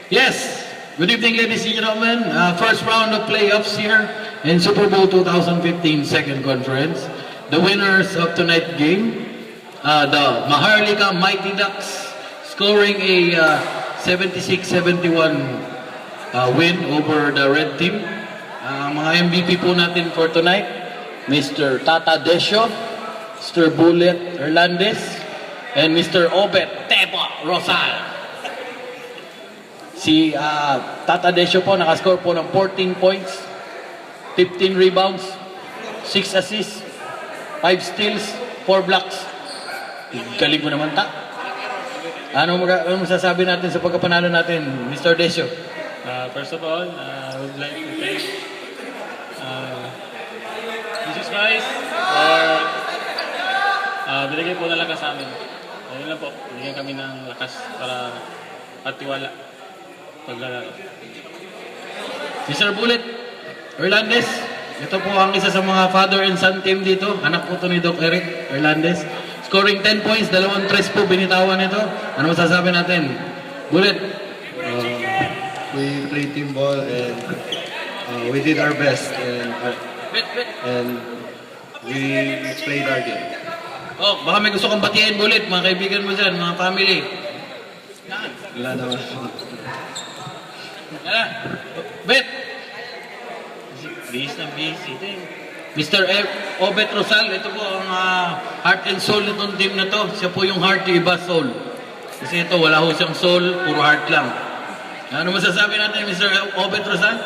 Yes. Good evening, ladies and gentlemen. First round of playoffs here in Super Bowl 2015 second conference. The winners of tonight's game, the Maharlika Mighty Ducks, scoring a 76-71 win over the red team. Mga MVP po natin for tonight, Mr. Tata Desio, Mr. Bullet Hernandez, and Mr. Obet Tepa Rosal. Si Tata Desio po nakascore po ng 14 points, 15 rebounds, 6 assists, 5 steals, 4 blocks. Galing mo naman, Ta. Ano masasabi natin sa pagkapanalo natin, Mr. Desio? First of all, I would like to thank Jesus Christ for binigay po na lakas sa amin. Ayun lang po, binigyan kami ng lakas para patiwala paglalaro. Mr. Bullet Hernandez, ito po ang isa sa mga father and son team dito. Anak po ito ni Doc Eric Hernandez. Scoring 10 points, 2 tres po binitawan ito. Ano masasabi natin? Bullet? We played team ball and we did our best and we played our game. Oh, baka may gusto kang batiin, Bullet. Mga kaibigan mo dyan, mga family. Wala naman. Bet! Bihis ng bihis ito eh. Mr. Obet Rosal, ito po ang heart and soul nitong team na to. Siya po yung heart, yung iba soul. Kasi ito, wala ho siyang soul, puro heart lang. Ano masasabi natin, Mr. Obet Rosal?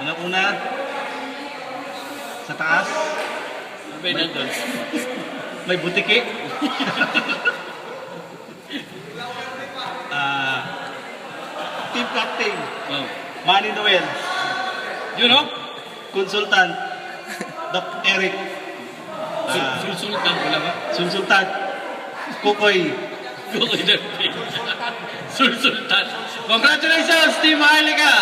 Una-una, sa taas, Ano ba yun nandun? may butiki. Team captain, Oh. Manny Noel. You know? Consultant, Doc Eric. Sulsultan, wala ba? Consultant, Kukoy. Sulsultan. Congratulations, Team Maharlika!